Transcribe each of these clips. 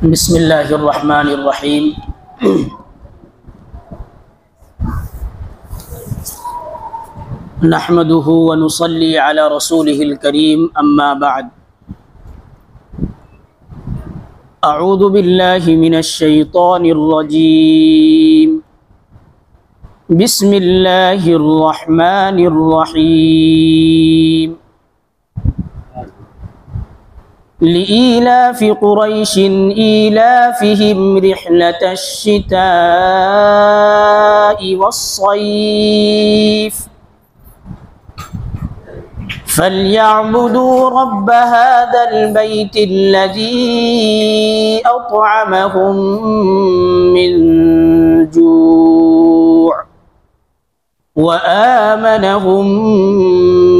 बिस्मिल्लाहिर्रहमानिर्रहीम। नहमदुहु व नुसल्ली अला रसूलिहिल करीम, अम्मा बअद। अऊज़ु बिल्लाहि मिनश शैतानिर रजीम। बिस्मिल्लाहिर्रहमानिर्रहीम। लिईलाफि कुरैशिन ईलाफिहिम रिह्लतश शिताइ वस्सैफ फल्यअबुदू रब्ब हाज़ल बैतिल्लज़ी अत्अमहुम मिन जूअ व आमनहुम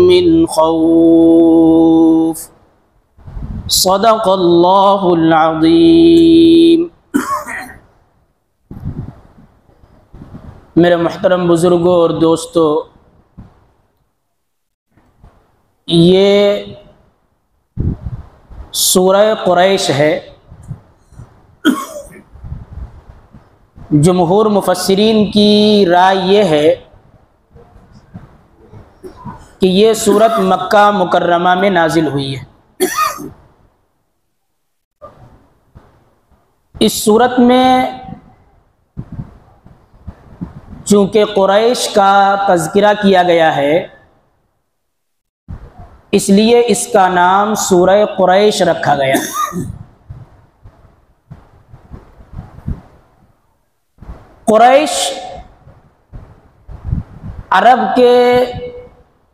मिन खौफ। सदक़ल्लाहुल अज़ीम। मेरे मुहतरम बुज़ुर्गों और दोस्तों, ये सूरह कुरैश है। जमहूर मुफस्सिरीन की राय ये है कि ये सूरत मक्का मुकर्रमा में नाजिल हुई है। इस सूरत में चूँकि कुरैश का तज़किरा किया गया है, इसलिए इसका नाम सूरह कुरैश रखा गया। कुरैश अरब के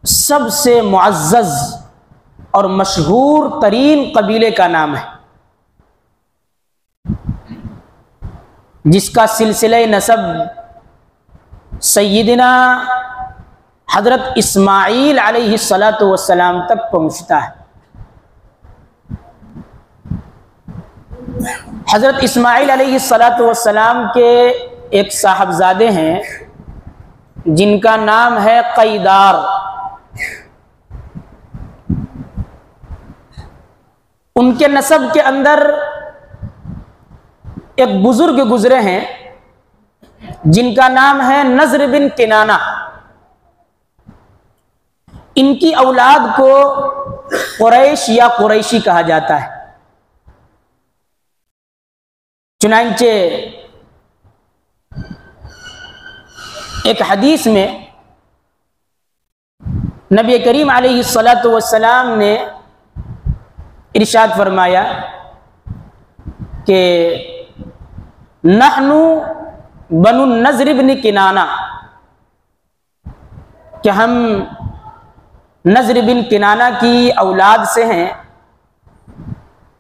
सबसे मुअज़्ज़ज़ और मशहूर तरीन कबीले का नाम है, जिसका सिलसिला नसब सय्यदना हज़रत इस्माईल अलैहिस्सलातु वस्सलाम तक पहुँचता है। हज़रत इस्माईल अलैहिस्सलातु वस्सलाम के एक साहबजादे हैं जिनका नाम है क़ैदार। उनके नसब के अंदर एक बुजुर्ग गुजरे हैं जिनका नाम है नज़र बिन किनाना। इनकी औलाद को कुरैश या कुरैशी कहा जाता है। चुनांचे एक हदीस में नबी करीम अलैहिस्सलातु वस्सलाम ने इरशाद फरमाया कि नहनु बनु नज़र बिन किनाना, कि हम नज़र बिन किनाना की औलाद से हैं।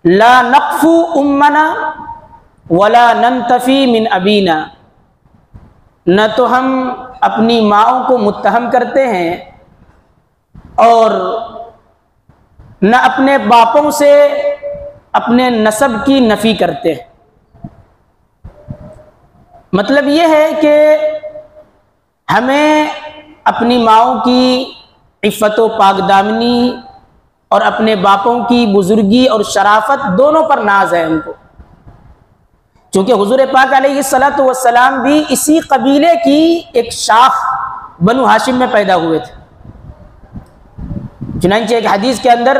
ला नक़फु उम्मना वला नंतफ़ी मिन अबीना, न तो हम अपनी माओं को मुत्तहम करते हैं और न अपने बापों से अपने नसब की नफ़ी करते हैं। मतलब ये है कि हमें अपनी माओं की इफ़्फ़त व पाकदामनी और अपने बापों की बुजुर्गी और शराफत दोनों पर नाज है हमको, क्योंकि हुज़ूर पाक अलैहिस्सलातु वस्सलाम भी इसी कबीले की एक शाख बनु हाशिम में पैदा हुए थे। चुनांचे एक हदीस के अंदर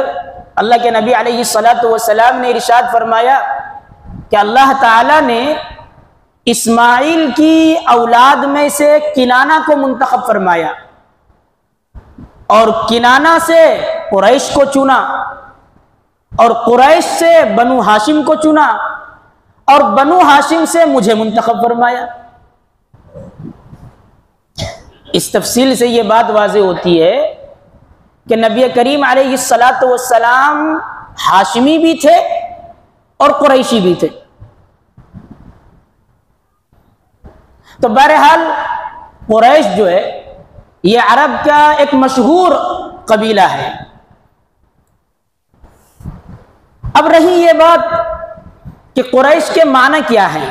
अल्लाह के नबी अलैहिस्सलातु वस्सलाम ने इरशाद फरमाया कि अल्लाह ताला ने इस्माईल की औलाद में से किनाना को मुंतखब फरमाया और किनाना से कुरैश को चुना और कुरैश से बनु हाशिम को चुना और बनु हाशिम से मुझे मुंतखब फरमाया। इस तफसील से ये बात वाज़ेह होती है कि नबी करीम अलैहिस्सलातु वस्सलाम हाशिमी भी थे और कुरैशी भी थे। तो बहरहाल कुरैश जो है ये अरब का एक मशहूर कबीला है। अब रही ये बात कि कुरैश के माना क्या है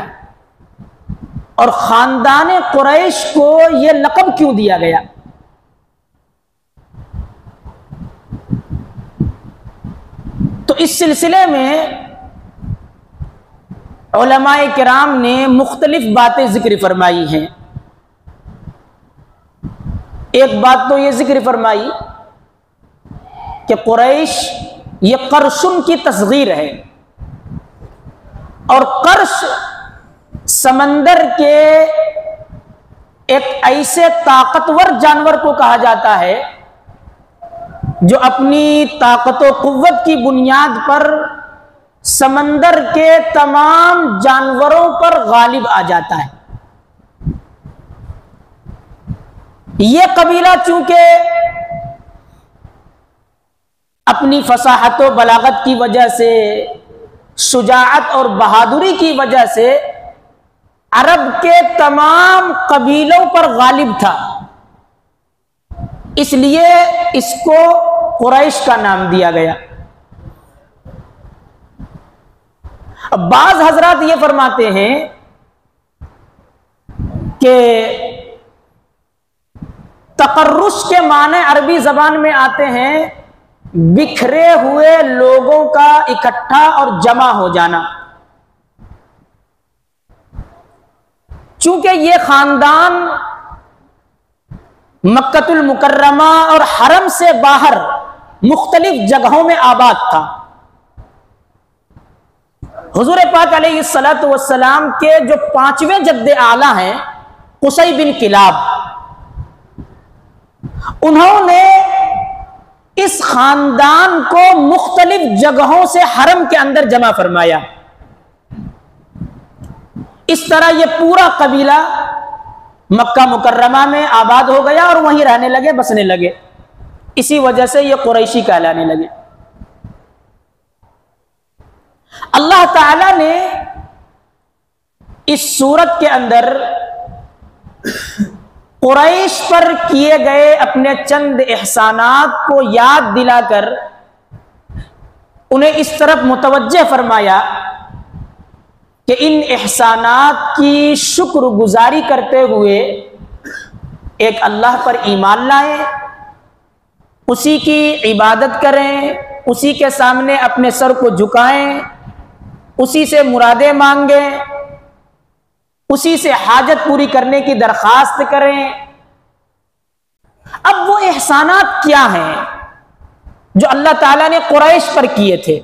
और ख़ानदान कुरैश को ये लक़ब क्यों दिया गया। तो इस सिलसिले में उलमाए किराम ने मुख्तलिफ बातें जिक्र फरमाई हैं। एक बात तो ये जिक्र फरमाई कि कुरैश ये कर्शुन की तस्गीर है, और कर्श समंदर के एक ऐसे ताकतवर जानवर को कहा जाता है जो अपनी ताकत व कुव्वत की बुनियाद पर समंदर के तमाम जानवरों पर गालिब आ जाता है। यह कबीला चूंकि अपनी फसाहत व बलागत की वजह से, शुजाअत और बहादुरी की वजह से अरब के तमाम कबीलों पर गालिब था, इसलिए इसको कुरैश का नाम दिया गया। अब बाज हजरात ये फरमाते हैं कि तकर्रुश के माने अरबी जबान में आते हैं बिखरे हुए लोगों का इकट्ठा और जमा हो जाना। चूंकि ये खानदान मक्कतुल मुकर्रमा और हरम से बाहर मुख्तलिफ जगहों में आबाद था। हुजूर पाक अलैहिस्सलातु वस्सलाम के जो 5वें जद्दे आला हैं कुसै बिन किलाब, उन्होंने इस खानदान को मुख्तलिफ जगहों से हरम के अंदर जमा फरमाया। इस तरह यह पूरा कबीला मक्का मुकर्रमा में आबाद हो गया और वहीं रहने लगे, बसने लगे। इसी वजह से ये कुरैशी कहलाने लगे। अल्लाह ताला ने इस सूरत के अंदर कुरैश पर किए गए अपने चंद एहसानात को याद दिलाकर उन्हें इस तरफ मुतवज्जे फरमाया कि इन एहसानात की शुक्रगुजारी करते हुए एक अल्लाह पर ईमान लाएं, उसी की इबादत करें, उसी के सामने अपने सर को झुकाएं, उसी से मुरादें मांगें, उसी से हाजत पूरी करने की दरखास्त करें। अब वो एहसानात क्या हैं जो अल्लाह ताला ने कुरैश पर किए थे?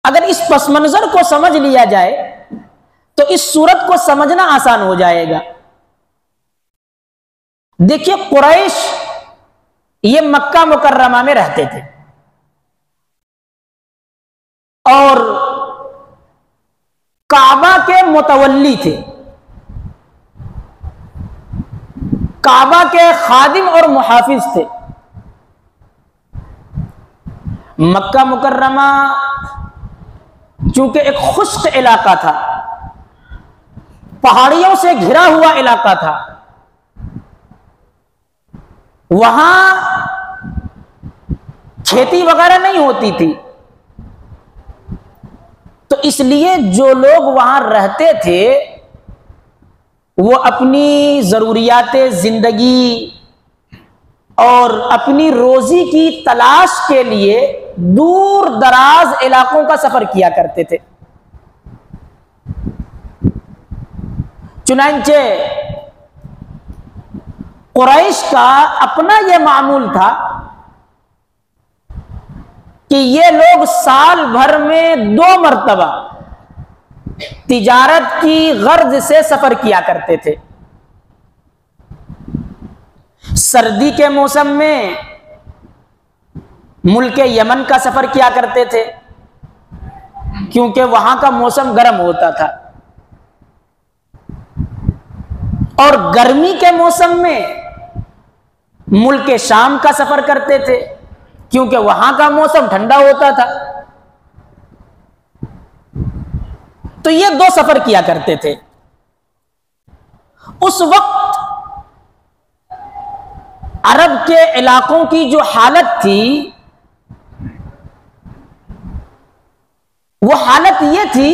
अगर इस पस मंजर को समझ लिया जाए तो इस सूरत को समझना आसान हो जाएगा। देखिए, कुरैश ये मक्का मुकर्रमा में रहते थे और काबा के मुतवल्ली थे, काबा के खादिम और मुहाफिज थे। मक्का मुकर्रमा चूंकि एक खुश्क इलाका था, पहाड़ियों से घिरा हुआ इलाका था, वहां खेती वगैरह नहीं होती थी, तो इसलिए जो लोग वहां रहते थे वो अपनी जरूरियात जिंदगी और अपनी रोजी की तलाश के लिए दूर दराज इलाकों का सफर किया करते थे। चुनांचे कुरैश का अपना यह मामूल था कि ये लोग साल भर में 2 मरतबा तिजारत की गर्ज से सफर किया करते थे। सर्दी के मौसम में मुल्क यमन का सफर किया करते थे क्योंकि वहां का मौसम गर्म होता था, और गर्मी के मौसम में मुल्क शाम का सफर करते थे क्योंकि वहां का मौसम ठंडा होता था। तो ये 2 सफर किया करते थे। उस वक्त अरब के इलाकों की जो हालत थी वो हालत ये थी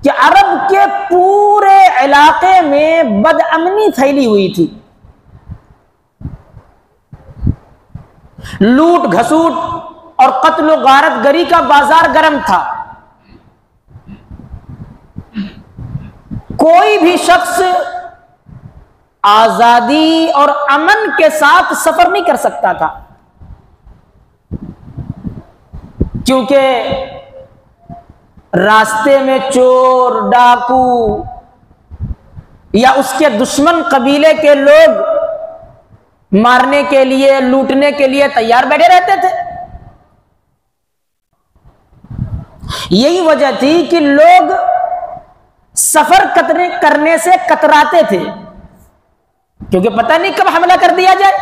कि अरब के पूरे इलाके में बदअमनी फैली हुई थी। लूट घसूट और कत्ल गारत गरी का बाजार गर्म था। कोई भी शख्स आजादी और अमन के साथ सफर नहीं कर सकता था, क्योंकि रास्ते में चोर डाकू या उसके दुश्मन कबीले के लोग मारने के लिए, लूटने के लिए तैयार बैठे रहते थे। यही वजह थी कि लोग सफर करने से कतराते थे, क्योंकि पता नहीं कब हमला कर दिया जाए,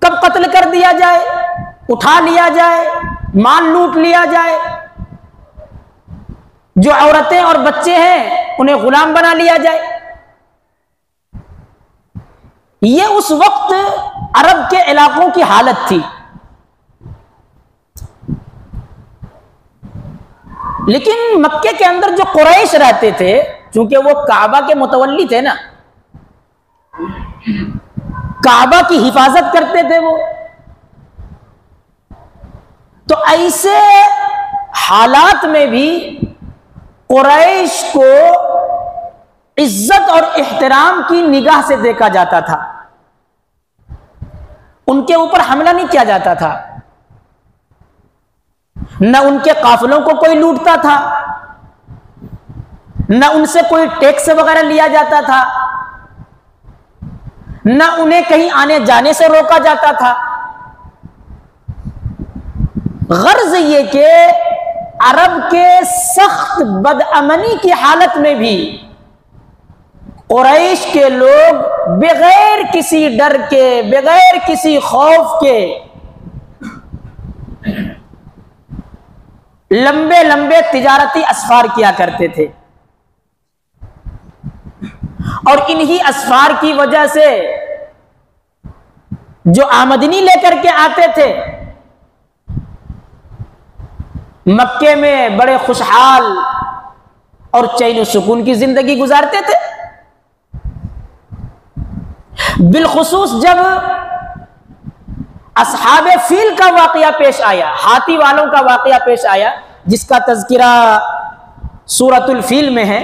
कब कत्ल कर दिया जाए, उठा लिया जाए, माल लूट लिया जाए, जो औरतें और बच्चे हैं उन्हें गुलाम बना लिया जाए। ये उस वक्त अरब के इलाकों की हालत थी। लेकिन मक्के के अंदर जो कुरैश रहते थे, चूंकि वो काबा के मुतवल्ली थे ना, काबा की हिफाजत करते थे वो, तो ऐसे हालात में भी कुरैश को इज्जत और एहतराम की निगाह से देखा जाता था। उनके ऊपर हमला नहीं किया जाता था, न उनके काफिलों को कोई लूटता था, न उनसे कोई टैक्स वगैरह लिया जाता था, न उन्हें कहीं आने जाने से रोका जाता था। गर्ज ये कि अरब के सख्त बदअमनी की हालत में भी कुरैश के लोग बगैर किसी डर के, बगैर किसी खौफ के लंबे लंबे तिजारती असफार किया करते थे। और इन्हीं असफार की वजह से जो आमदनी लेकर के आते थे, मक्के में बड़े खुशहाल और चैन सुकून की जिंदगी गुजारते थे। बिलखुसूस जब असहाबे फील का वाकया पेश आया, हाथी वालों का वाकया पेश आया, जिसका तज़किरा सूरतुल फील में है,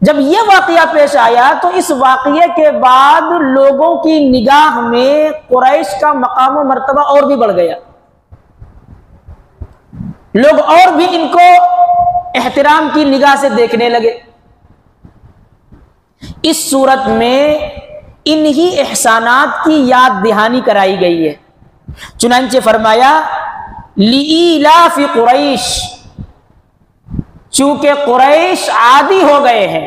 जब यह वाकया पेश आया तो इस वाकये के बाद लोगों की निगाह में कुरैश का मकाम व मर्तबा और भी बढ़ गया। लोग और भी इनको एहतराम की निगाह से देखने लगे। इस सूरत में इन्हीं एहसानात की याद दहानी कराई गई है। चुनांचे फरमाया लीलाफी कुरैश, चूंकि कुरैश आदी हो गए हैं।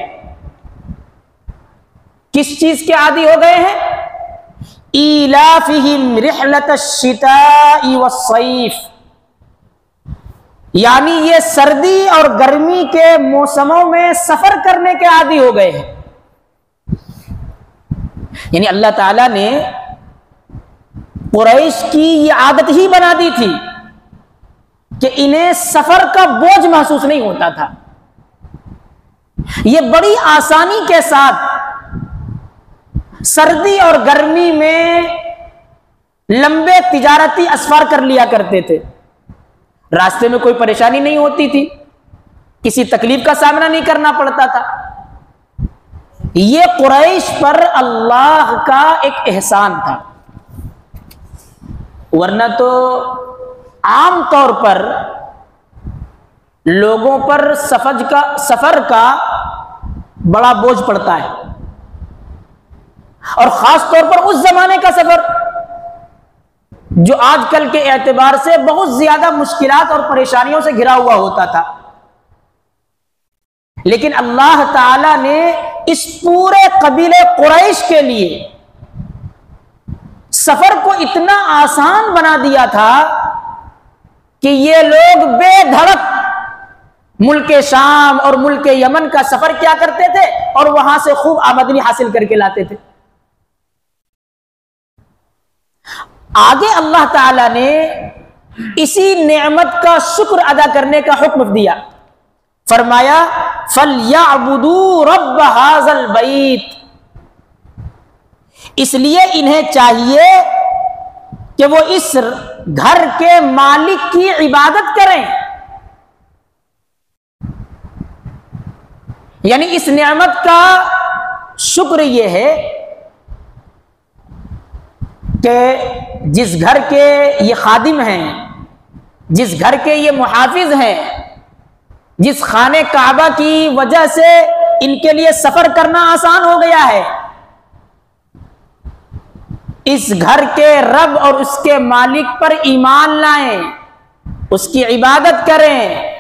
किस चीज के आदी हो गए हैं? ईलाफिहिम रिहलतश्शिताई वस्सैफ, यानी ये सर्दी और गर्मी के मौसमों में सफर करने के आदी हो गए हैं। यानी अल्लाह ताला ने कुरैश की ये आदत ही बना दी थी कि इन्हें सफर का बोझ महसूस नहीं होता था। ये बड़ी आसानी के साथ सर्दी और गर्मी में लंबे तिजारती असफार कर लिया करते थे। रास्ते में कोई परेशानी नहीं होती थी, किसी तकलीफ का सामना नहीं करना पड़ता था। ये कुरैश पर अल्लाह का एक एहसान था, वरना तो आम तौर पर लोगों पर सफर का बड़ा बोझ पड़ता है, और खास तौर पर उस जमाने का सफर जो आजकल के एतबार से बहुत ज्यादा मुश्किलात और परेशानियों से घिरा हुआ होता था। लेकिन अल्लाह ताला ने इस पूरे कबीले कुरैश के लिए सफर को इतना आसान बना दिया था कि ये लोग बेधड़क मुल्क शाम और मुल्क यमन का सफर किया करते थे और वहां से खूब आमदनी हासिल करके लाते थे। आगे अल्लाह ताला ने इसी नेमत का शुक्र अदा करने का हुक्म दिया। फरमाया फलयअबुदू रब्ब हाज़ल बैत, इसलिए इन्हें चाहिए कि वो इस घर के मालिक की इबादत करें। यानी इस नेमत का शुक्र ये है कि जिस घर के ये खादिम हैं, जिस घर के ये मुहाफिज हैं, जिस खाने काबा की वजह से इनके लिए सफर करना आसान हो गया है, इस घर के रब और उसके मालिक पर ईमान लाएं, उसकी इबादत करें,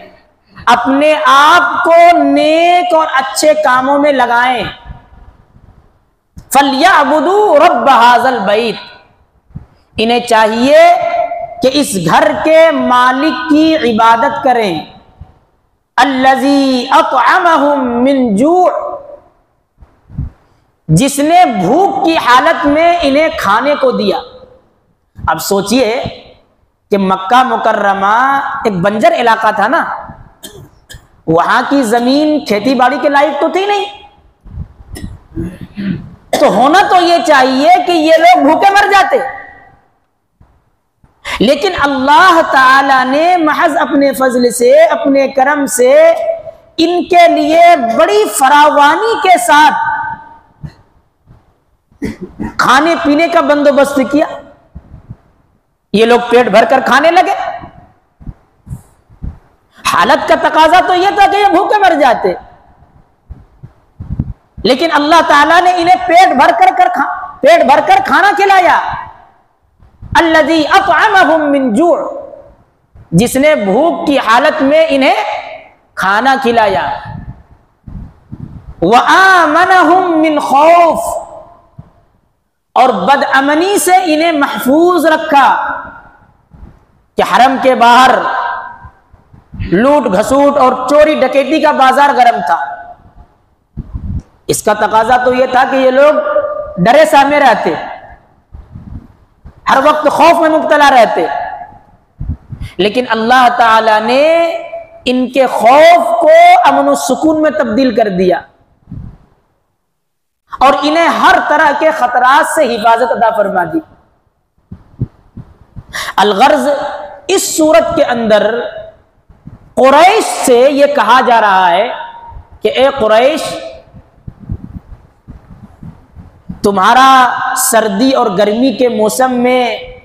अपने आप को नेक और अच्छे कामों में लगाएं। फल्यअबुदू रब्ब हाज़ल बैत, इन्हें चाहिए कि इस घर के मालिक की इबादत करें। अल्लज़ी अतअमहुम मिन जू', जिसने भूख की हालत में इन्हें खाने को दिया। अब सोचिए कि मक्का मुकर्रमा एक बंजर इलाका था ना, वहां की जमीन खेती बाड़ी के लायक तो थी नहीं, तो होना तो ये चाहिए कि ये लोग भूखे मर जाते, लेकिन अल्लाह ताला ने महज अपने फजल से, अपने करम से इनके लिए बड़ी फरावानी के साथ खाने पीने का बंदोबस्त किया। ये लोग पेट भरकर खाने लगे। हालत का तकाजा तो यह था कि ये भूखे मर जाते, लेकिन अल्लाह ताला ने इन्हें पेट भरकर खाना खिलाया। अल्लज़ी अतअमहुम मिन जू', जिसने भूख की हालत में इन्हें खाना खिलाया। व आमनहुम मिन खौफ, और बदअमनी से इन्हें महफूज रखा कि हरम के बाहर लूट घसूट और चोरी डकैती का बाजार गर्म था। इसका तकाजा तो यह था कि ये लोग डरे सहमे रहते, हर वक्त खौफ में मुब्तला रहते, लेकिन अल्लाह ताला ने इनके खौफ को अमन और सुकून में तब्दील कर दिया और इन्हें हर तरह के खतरात से हिफाजत अदा फरमा दी। अलगर्ज, इस सूरत के अंदर कुरैश से यह कहा जा रहा है कि ए कुरैश, तुम्हारा सर्दी और गर्मी के मौसम में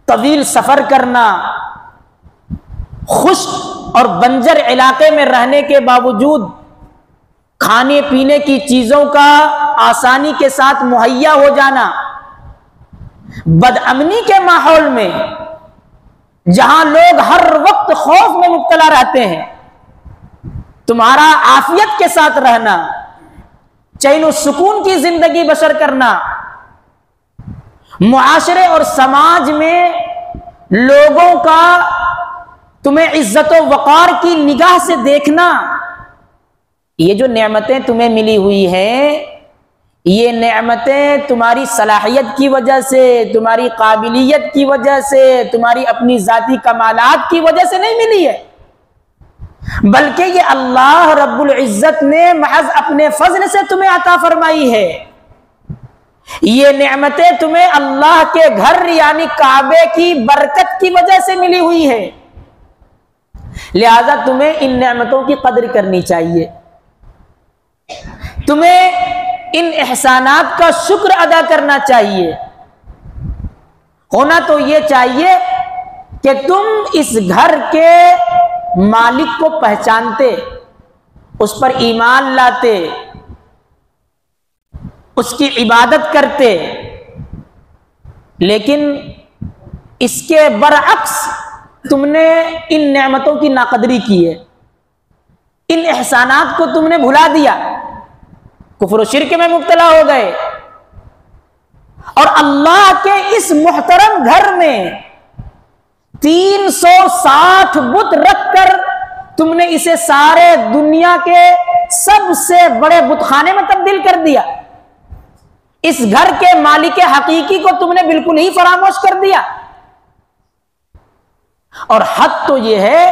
तवील सफर करना, खुश्क और बंजर इलाके में रहने के बावजूद खाने पीने की चीजों का आसानी के साथ मुहैया हो जाना, बदअमनी के माहौल में जहां लोग हर वक्त खौफ में मुब्तला रहते हैं, तुम्हारा आफियत के साथ रहना, चैन और सुकून की जिंदगी बसर करना, मुआशरे और समाज में लोगों का तुम्हें इज्जत व वक़ार की निगाह से देखना, ये जो नेमतें तुम्हें मिली हुई हैं, ये नेमतें तुम्हारी सलाहियत की वजह से, तुम्हारी काबिलियत की वजह से, तुम्हारी अपनी जाती कमालात की वजह से नहीं मिली है, बल्कि ये अल्लाह रब्बुल इज्जत ने महज अपने फजल से तुम्हें अता फरमाई है। ये नेमतें तुम्हें अल्लाह के घर यानी काबे की बरकत की वजह से मिली हुई है, लिहाजा तुम्हें इन नेमतों की कदर करनी चाहिए, तुम्हें इन एहसानात का शुक्र अदा करना चाहिए। होना तो यह चाहिए कि तुम इस घर के मालिक को पहचानते, उस पर ईमान लाते, उसकी इबादत करते, लेकिन इसके बरअक्स तुमने इन नेमतों की नाकदरी की है, इन एहसानात को तुमने भुला दिया, कुफ्र शिर्क में मुब्तला हो गए और अल्लाह के इस मुहतरम घर में 360 बुत रखकर तुमने इसे सारे दुनिया के सबसे बड़े बुतखाने में तब्दील कर दिया। इस घर के मालिक हकीकी को तुमने बिल्कुल ही फरामोश कर दिया। और हद तो यह है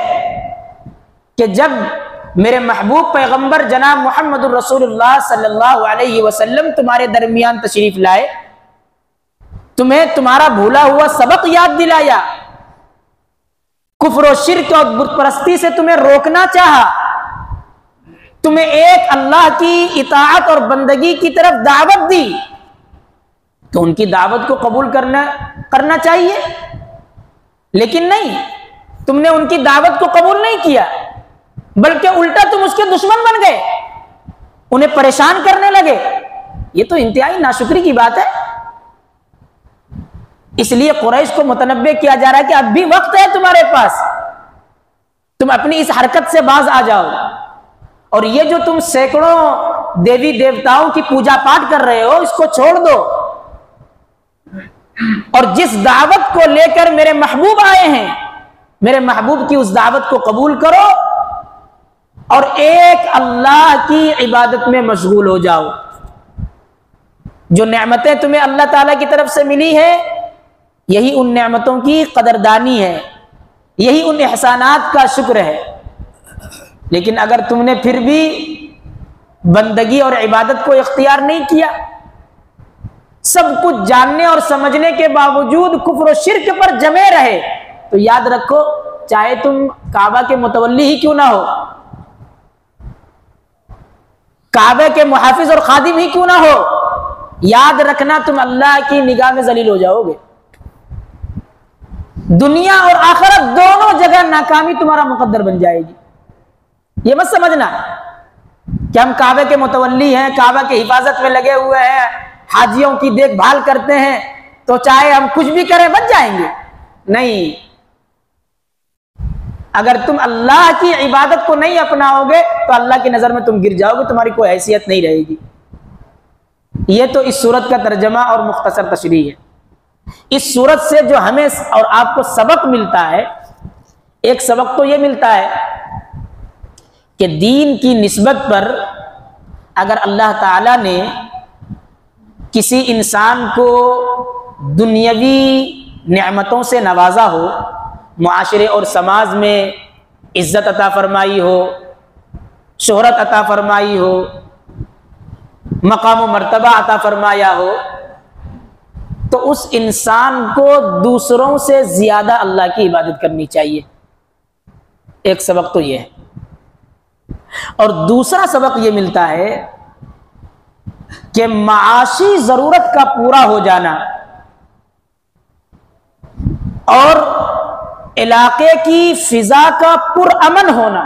कि जब मेरे महबूब पैगंबर जनाब मुहम्मदुर रसूलुल्लाह सल्लल्लाहु अलैहि वसल्लम तुम्हारे दरमियान तशरीफ लाए तुम्हें तुम्हारा भूला हुआ सबक याद दिलाया, कुफ्र और शिर्क और बुत परस्ती से तुम्हें रोकना चाहा, तुम्हें एक अल्लाह की इताअत और बंदगी की तरफ दावत दी, तो उनकी दावत को कबूल करना चाहिए। लेकिन नहीं, तुमने उनकी दावत को कबूल नहीं किया, बल्कि उल्टा तुम उसके दुश्मन बन गए, उन्हें परेशान करने लगे। ये तो इंतहाई नाशुक्री की बात है। इसलिए कुरैश को मुतनब्बे किया जा रहा है कि अब भी वक्त है तुम्हारे पास, तुम अपनी इस हरकत से बाज आ जाओ, और ये जो तुम सैकड़ों देवी देवताओं की पूजा पाठ कर रहे हो, इसको छोड़ दो, और जिस दावत को लेकर मेरे महबूब आए हैं, मेरे महबूब की उस दावत को कबूल करो और एक अल्लाह की इबादत में मशगूल हो जाओ। जो नेमतें तुम्हें अल्लाह ताला की तरफ से मिली है, यही उन नेमतों की कदरदानी है, यही उन एहसानात का शुक्र है। लेकिन अगर तुमने फिर भी बंदगी और इबादत को इख्तियार नहीं किया, सब कुछ जानने और समझने के बावजूद कुफ्र और शिर्क पर जमे रहे, तो याद रखो, चाहे तुम काबा के मुतवल्ली ही क्यों ना हो, काबे के मुहाफिज और खादिम ही क्यों ना हो, याद रखना तुम अल्लाह की निगाह में जलील हो जाओगे। दुनिया और आखिरत दोनों जगह नाकामी तुम्हारा मुकद्दर बन जाएगी। ये मत समझना कि हम काबे के मुतवल्ली हैं, काबा के हिफाजत में लगे हुए हैं, हाजियों की देखभाल करते हैं, तो चाहे हम कुछ भी करें बच जाएंगे। नहीं, अगर तुम अल्लाह की इबादत को नहीं अपनाओगे तो अल्लाह की नजर में तुम गिर जाओगे, तुम्हारी कोई हैसियत नहीं रहेगी। यह तो इस सूरत का तर्जमा और मुख्तसर तशरीह है। इस सूरत से जो हमें और आपको सबक मिलता है, एक सबक तो यह मिलता है कि दीन की निस्बत पर अगर अल्लाह ताला ने किसी इंसान को दुनियावी नेमतों से नवाजा हो, मुआशरे और समाज में इज्जत अता फरमाई हो, शोहरत अता फरमाई हो, मकाम व मर्तबा अता फरमाया हो, तो उस इंसान को दूसरों से ज्यादा अल्लाह की इबादत करनी चाहिए। एक सबक तो यह है। और दूसरा सबक यह मिलता है कि माशी जरूरत का पूरा हो जाना और इलाके की फिजा का पुरअमन होना,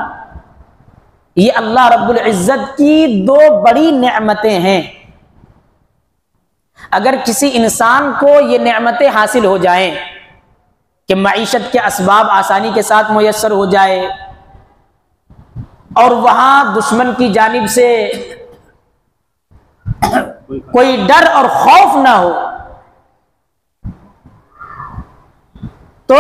ये अल्लाह रब्बुल इज्जत की दो बड़ी नेमतें हैं। अगर किसी इंसान को ये नेमतें हासिल हो जाएं कि मईशत के असबाब आसानी के साथ मुयस्सर हो जाए और वहां दुश्मन की जानिब से कोई डर और खौफ ना हो, तो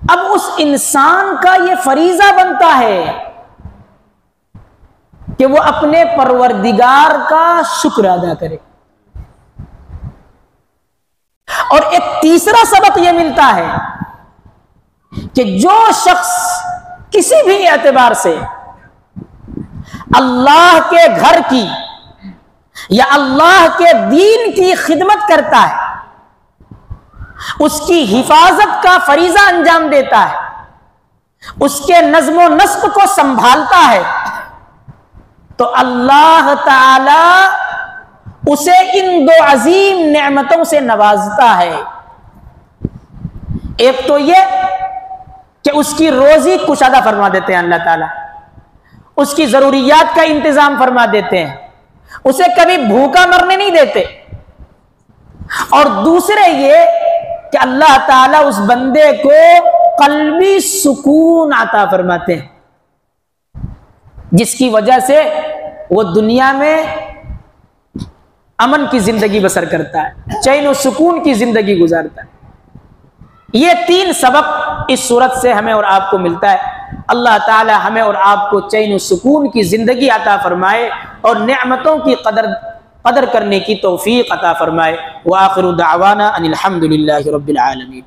अब उस इंसान का यह फरीजा बनता है कि वो अपने परवरदिगार का शुक्र अदा करे। और एक तीसरा सबक यह मिलता है कि जो शख्स किसी भी एतबार से अल्लाह के घर की या अल्लाह के दीन की खिदमत करता है, उसकी हिफाजत का फरीजा अंजाम देता है, उसके नज्म नस्ब को संभालता है, तो अल्लाह ताला उसे इन दो अजीम नेमतों से नवाजता है। एक तो यह कि उसकी रोजी कुशादा फरमा देते हैं अल्लाह ताला, उसकी जरूरियात का इंतजाम फरमा देते हैं, उसे कभी भूखा मरने नहीं देते। और दूसरे ये कि अल्लाह ताला उस बंदे को कल्बी सुकून अता फरमाते हैं, जिसकी वजह से वो दुनिया में अमन की जिंदगी बसर करता है, चैन और सुकून की जिंदगी गुजारता है। ये तीन सबक इस सूरत से हमें और आपको मिलता है। अल्लाह ताला हमें और आपको चैन और सुकून की जिंदगी अता फरमाए और नेमतों की कदर करने की तौफीक अता फरमाए। व आखिरु दावाना अनिल हम्दुलिल्लाहि रब्बिल आलमीन।